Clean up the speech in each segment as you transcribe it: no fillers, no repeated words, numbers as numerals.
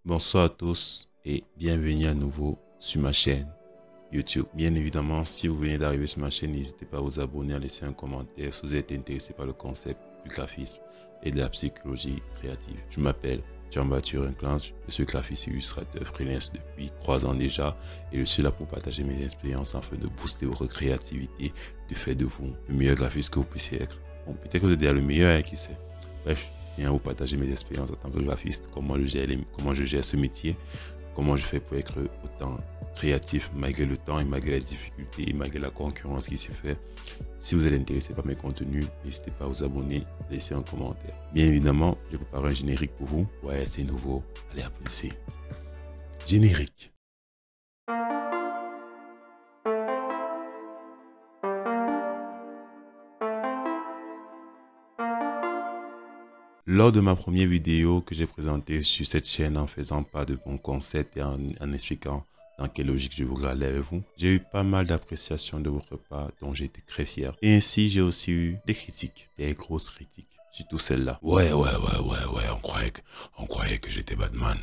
Bonsoir à tous et bienvenue à nouveau sur ma chaîne YouTube. Bien évidemment, si vous venez d'arriver sur ma chaîne, n'hésitez pas à vous abonner, à laisser un commentaire si vous êtes intéressé par le concept du graphisme et de la psychologie créative. Je m'appelle Jean-Baptiste Inclans, je suis graphiste et illustrateur freelance depuis 3 ans déjà et je suis là pour partager mes expériences afin de booster votre créativité, de faire de vous le meilleur graphiste que vous puissiez être. Bon, peut-être que vous êtes déjà le meilleur, hein, qui sait. Bref, je viens vous partager mes expériences en tant que graphiste, comment je gère ce métier, comment je fais pour être autant créatif malgré le temps et malgré les difficultés et malgré la concurrence qui s'y fait. Si vous êtes intéressé par mes contenus, n'hésitez pas à vous abonner, à laisser un commentaire. Bien évidemment, je prépare un générique pour vous. Ouais, c'est nouveau. Allez, applaudissez. Générique. Lors de ma première vidéo que j'ai présentée sur cette chaîne en faisant part de mon concept et en expliquant dans quelle logique je voudrais aller avec vous, j'ai eu pas mal d'appréciations de votre part dont j'ai été très fier. Et ainsi, j'ai aussi eu des critiques, des grosses critiques, surtout celle-là. Ouais, on croyait que j'étais Batman.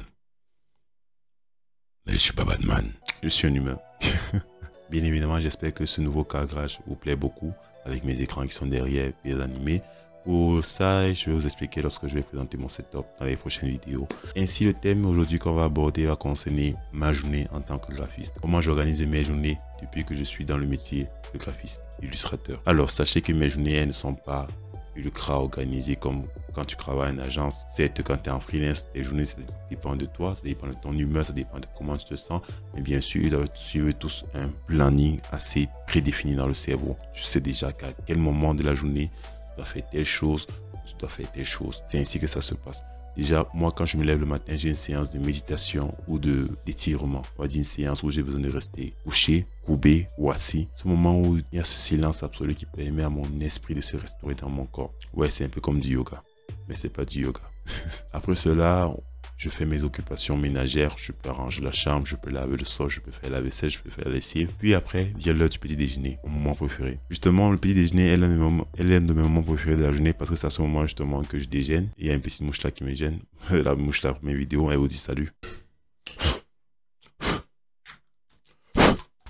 Mais je suis pas Batman. Je suis un humain. Bien évidemment, j'espère que ce nouveau cadrage vous plaît beaucoup avec mes écrans qui sont derrière, bien animés. Pour ça, je vais vous expliquer lorsque je vais présenter mon setup dans les prochaines vidéos. Ainsi, le thème aujourd'hui qu'on va aborder va concerner ma journée en tant que graphiste. Comment j'organise mes journées depuis que je suis dans le métier de graphiste, illustrateur. Alors, sachez que mes journées, elles ne sont pas ultra organisées comme quand tu travailles en agence. Certes, quand tu es en freelance, tes journées, ça dépend de toi, ça dépend de ton humeur, ça dépend de comment tu te sens. Mais bien sûr, ils doivent suivre tous un planning assez prédéfini dans le cerveau. Tu sais déjà qu'à quel moment de la journée, tu dois faire telle chose, tu dois faire telle chose. C'est ainsi que ça se passe. Déjà, moi, quand je me lève le matin, j'ai une séance de méditation ou d'étirement. On va dire une séance où j'ai besoin de rester couché, courbé ou assis. Ce moment où il y a ce silence absolu qui permet à mon esprit de se restaurer dans mon corps. Ouais, c'est un peu comme du yoga, mais c'est pas du yoga. Après cela, je fais mes occupations ménagères, je peux arranger la chambre, je peux laver le sol, je peux faire la vaisselle, je peux faire la lessive. Puis après, vient l'heure du petit déjeuner, mon moment préféré. Justement, le petit déjeuner est l'un de mes moments préférés de la journée parce que c'est à ce moment justement que je déjeune. Et il y a une petite mouche là qui me gêne. La mouche là, pour mes vidéos, elle vous dit salut.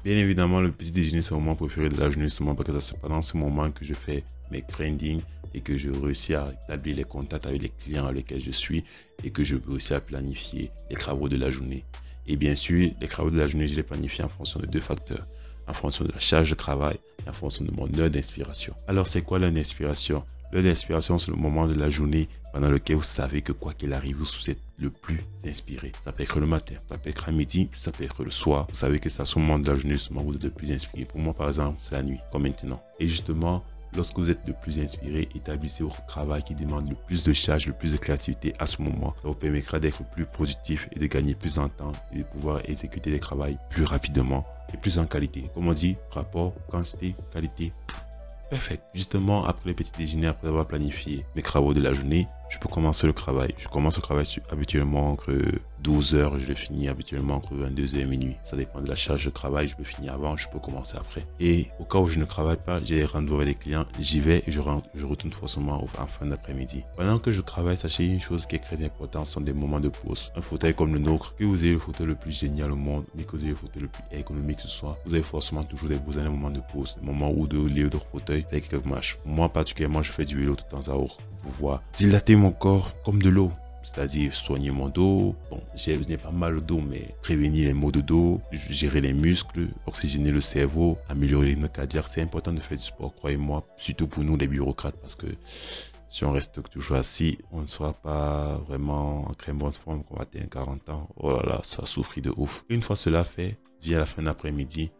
Bien évidemment, le petit déjeuner, c'est le moment préféré de la journée, justement parce que c'est pendant ce moment que je fais mes grindings et que je réussis à établir les contacts avec les clients avec lesquels je suis et que je réussis à planifier les travaux de la journée. Et bien sûr, les travaux de la journée, je les planifie en fonction de 2 facteurs, en fonction de la charge de travail et en fonction de mon heure d'inspiration. Alors, c'est quoi l'heure d'inspiration? L'heure d'inspiration, c'est le moment de la journée pendant lequel vous savez que quoi qu'il arrive, vous êtes le plus inspiré. Ça peut être le matin, ça peut être à midi, ça peut être le soir. Vous savez que c'est à ce moment de la journée, justement, vous êtes le plus inspiré. Pour moi, par exemple, c'est la nuit, comme maintenant. Et justement, lorsque vous êtes le plus inspiré, établissez votre travail qui demande le plus de charge, le plus de créativité à ce moment. Ça vous permettra d'être plus productif et de gagner plus en temps et de pouvoir exécuter les travaux plus rapidement et plus en qualité. Comme on dit, rapport, quantité, qualité. Parfait. Justement, après le petit déjeuner, après avoir planifié mes travaux de la journée, je peux commencer le travail. Je commence le travail habituellement entre 12 heures, je le finis habituellement entre 22 h et minuit. Ça dépend de la charge de travail, je peux finir avant, je peux commencer après. Et au cas où je ne travaille pas, j'ai des rendez-vous avec les clients, j'y vais et je retourne forcément en fin d'après-midi. Pendant que je travaille, sachez une chose qui est très importante, ce sont des moments de pause. Un fauteuil comme le nôtre, que vous ayez le fauteuil le plus génial au monde, mais que vous ayez le fauteuil le plus économique que ce soit, vous avez forcément toujours besoin d'un moment de pause, un moment où de lieu de fauteuil, faire quelques marches. Moi particulièrement, je fais du vélo de temps à autre pour pouvoir dilater mon corps comme de l'eau. C'est-à-dire soigner mon dos. Bon, je n'ai pas mal au dos, mais prévenir les maux de dos, gérer les muscles, oxygéner le cerveau, améliorer les cardiaques. C'est important de faire du sport, croyez-moi, surtout pour nous les bureaucrates, parce que si on reste toujours assis, on ne sera pas vraiment en très bonne forme quand on va atteindre 40 ans. Oh là là, ça souffrit de ouf. Une fois cela fait, vient la fin d'après-midi,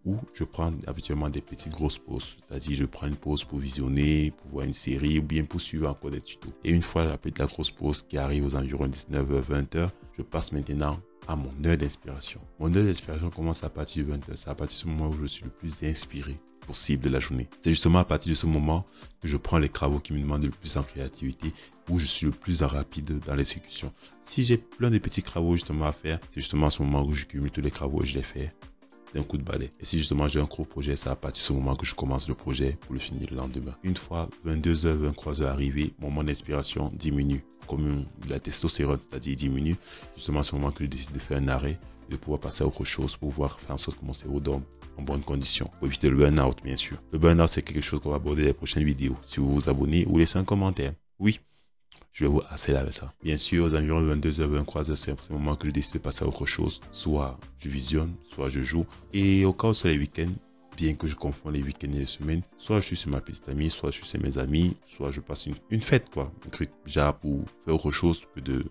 où je prends habituellement des petites grosses pauses. C'est-à-dire, je prends une pause pour visionner, pour voir une série ou bien pour suivre encore des tutos. Et une fois la grosse pause qui arrive aux environs 19 h-20 h, je passe maintenant à mon heure d'inspiration. Mon heure d'inspiration commence à partir de 20 h. C'est à partir de ce moment où je suis le plus inspiré possible de la journée. C'est justement à partir de ce moment que je prends les travaux qui me demandent le plus en créativité, où je suis le plus rapide dans l'exécution. Si j'ai plein de petits travaux justement à faire, c'est justement à ce moment où je cumule tous les travaux et je les fais d'un coup de balai. Et si justement j'ai un gros projet, c'est à partir de ce moment que je commence le projet pour le finir le lendemain. Une fois 22h, 23h arrivé, mon moment d'inspiration diminue. Comme la testostérone, c'est-à-dire diminue. Justement, à ce moment que je décide de faire un arrêt, de pouvoir passer à autre chose pour pouvoir faire en sorte que mon cerveau dorme en bonnes conditions. Pour éviter le burn-out, bien sûr. Le burn-out, c'est quelque chose qu'on va aborder dans les prochaines vidéos. Si vous vous abonnez ou laissez un commentaire. Oui, je vais vous harceler avec ça. Bien sûr, aux environs de 22h, 23h, c'est ce moment que je décide de passer à autre chose. Soit je visionne, soit je joue. Et au cas où c'est les week-ends, bien que je confonds les week-ends et les semaines, soit je suis chez ma petite amie, soit je suis chez mes amis, soit je passe une fête, quoi. Un truc genre pour faire autre chose que de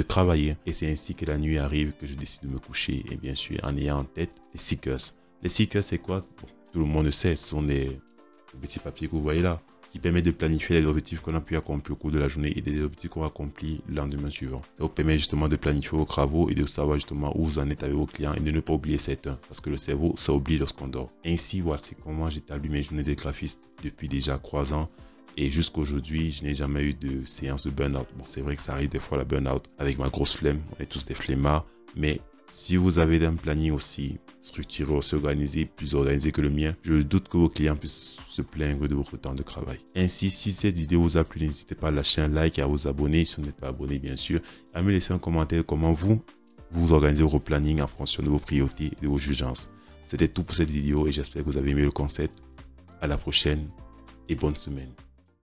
travailler. Et c'est ainsi que la nuit arrive, que je décide de me coucher. Et bien sûr, en ayant en tête les seekers. Les seekers, c'est quoi? Bon, tout le monde le sait, ce sont des petits papiers que vous voyez là, qui permettent de planifier les objectifs qu'on a pu accomplir au cours de la journée et des objectifs qu'on va accomplir le lendemain suivant. Ça vous permet justement de planifier vos travaux et de savoir justement où vous en êtes avec vos clients et de ne pas oublier certains, parce que le cerveau, ça oublie lorsqu'on dort. Ainsi, voici comment j'établis mes journées de graphiste depuis déjà 3 ans. Et jusqu'aujourd'hui, je n'ai jamais eu de séance de burn-out. Bon, c'est vrai que ça arrive des fois la burn-out avec ma grosse flemme. On est tous des flemmards. Mais si vous avez un planning aussi structuré, aussi organisé, plus organisé que le mien, je doute que vos clients puissent se plaindre de votre temps de travail. Ainsi, si cette vidéo vous a plu, n'hésitez pas à lâcher un like et à vous abonner si vous n'êtes pas abonné, bien sûr. À me laisser un commentaire comment vous organisez votre planning en fonction de vos priorités et de vos jugeances. C'était tout pour cette vidéo et j'espère que vous avez aimé le concept. À la prochaine et bonne semaine.